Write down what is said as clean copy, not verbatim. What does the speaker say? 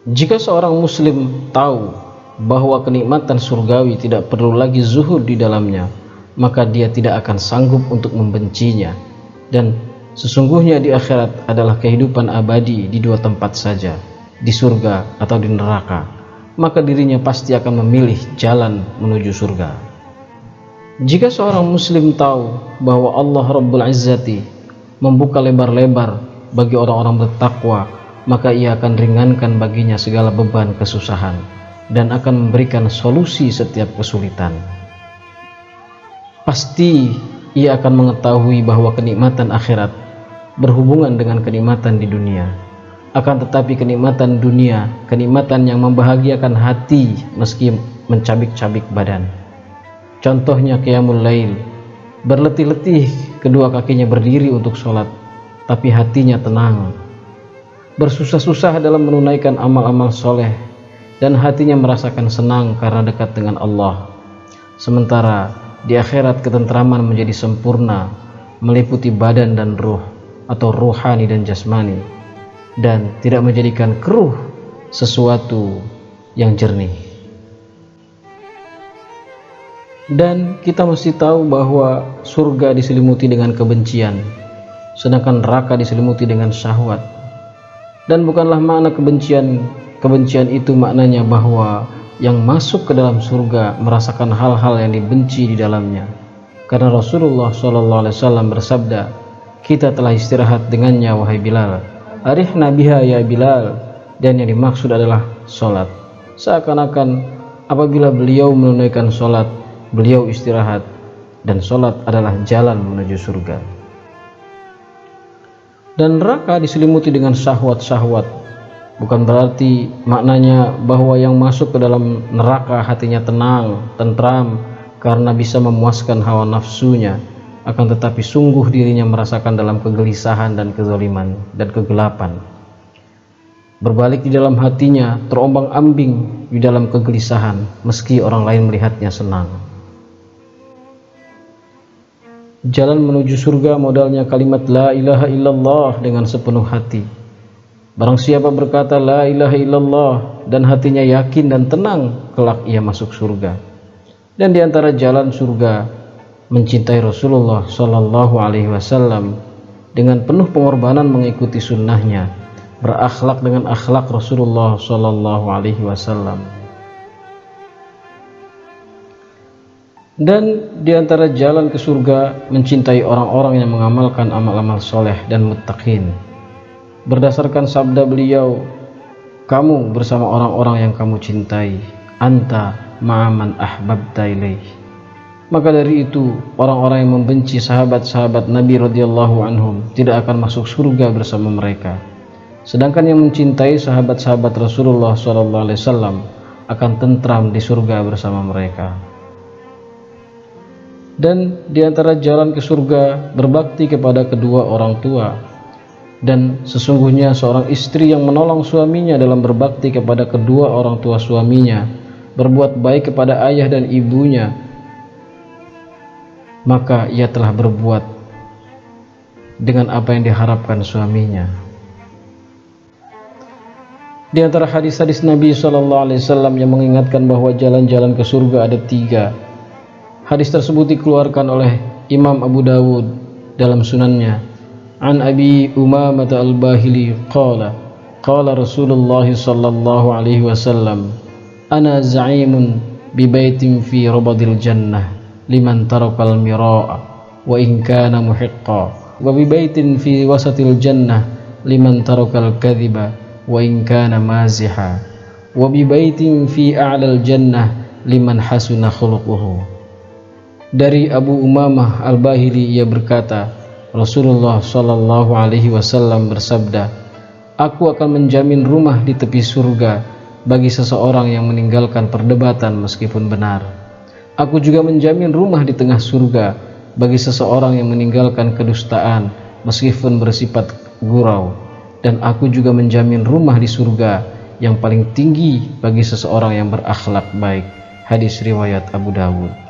Jika seorang muslim tahu bahwa kenikmatan surgawi tidak perlu lagi zuhud di dalamnya, maka dia tidak akan sanggup untuk membencinya. Dan sesungguhnya di akhirat adalah kehidupan abadi di dua tempat saja, di surga atau di neraka. Maka dirinya pasti akan memilih jalan menuju surga. Jika seorang muslim tahu bahwa Allah Rabbul Izzati membuka lebar-lebar bagi orang-orang bertakwa, maka ia akan ringankan baginya segala beban kesusahan dan akan memberikan solusi setiap kesulitan. Pasti ia akan mengetahui bahwa kenikmatan akhirat berhubungan dengan kenikmatan di dunia. Akan tetapi kenikmatan dunia, kenikmatan yang membahagiakan hati meski mencabik-cabik badan. Contohnya qiyamul lail, berletih-letih kedua kakinya berdiri untuk sholat, tapi hatinya tenang. Bersusah-susah dalam menunaikan amal-amal soleh, dan hatinya merasakan senang karena dekat dengan Allah. Sementara di akhirat ketentraman menjadi sempurna, meliputi badan dan ruh, atau ruhani dan jasmani, dan tidak menjadikan keruh sesuatu yang jernih. Dan kita mesti tahu bahwa surga diselimuti dengan kebencian, sedangkan neraka diselimuti dengan syahwat. Dan bukanlah makna kebencian itu maknanya bahwa yang masuk ke dalam surga merasakan hal-hal yang dibenci di dalamnya. Karena Rasulullah SAW bersabda, "Kita telah istirahat dengannya wahai Bilal, arihna biha ya Bilal." Dan yang dimaksud adalah sholat. Seakan-akan apabila beliau menunaikan sholat, beliau istirahat, dan sholat adalah jalan menuju surga. Dan neraka diselimuti dengan syahwat-syahwat. Bukan berarti maknanya bahwa yang masuk ke dalam neraka hatinya tenang, tentram karena bisa memuaskan hawa nafsunya, akan tetapi sungguh dirinya merasakan dalam kegelisahan dan kezaliman dan kegelapan. Berbalik di dalam hatinya, terombang-ambing di dalam kegelisahan meski orang lain melihatnya senang. Jalan menuju surga modalnya kalimat la ilaha illallah dengan sepenuh hati. Barang siapa berkata la ilaha illallah dan hatinya yakin dan tenang, kelak ia masuk surga. Dan di antara jalan surga mencintai Rasulullah Sallallahu Alaihi Wasallam dengan penuh pengorbanan mengikuti sunnahnya, berakhlak dengan akhlak Rasulullah Sallallahu Alaihi Wasallam. Dan di antara jalan ke surga mencintai orang-orang yang mengamalkan amal-amal soleh dan muttaqin. Berdasarkan sabda beliau, kamu bersama orang-orang yang kamu cintai, anta ma'aman ahbabta ilaih. Maka dari itu orang-orang yang membenci sahabat-sahabat Nabi radhiyallahu anhum tidak akan masuk surga bersama mereka. Sedangkan yang mencintai sahabat-sahabat Rasulullah SAW akan tentram di surga bersama mereka. Dan di antara jalan ke surga berbakti kepada kedua orang tua. Dan sesungguhnya seorang istri yang menolong suaminya dalam berbakti kepada kedua orang tua suaminya, berbuat baik kepada ayah dan ibunya, maka ia telah berbuat dengan apa yang diharapkan suaminya. Di antara hadis-hadis Nabi SAW yang mengingatkan bahwa jalan-jalan ke surga ada 3. Hadis tersebut dikeluarkan oleh Imam Abu Dawud dalam sunannya. An Abi Umamah al-Bahili qala Rasulullah sallallahu alaihi wasallam, ana za'imun bi baitin fi rabadil jannah liman tarakal mira'a wa in kana muhiqqa, wa bi baitin fi wasatil jannah liman tarakal kadhiba wa in kana maziha, wa bi baitin fi a'lal jannah liman hasuna khuluquhu. Dari Abu Umamah al-Bahili ia berkata, Rasulullah Shallallahu Alaihi Wasallam bersabda, aku akan menjamin rumah di tepi surga bagi seseorang yang meninggalkan perdebatan meskipun benar. Aku juga menjamin rumah di tengah surga bagi seseorang yang meninggalkan kedustaan meskipun bersifat gurau. Dan aku juga menjamin rumah di surga yang paling tinggi bagi seseorang yang berakhlak baik. Hadis riwayat Abu Dawud.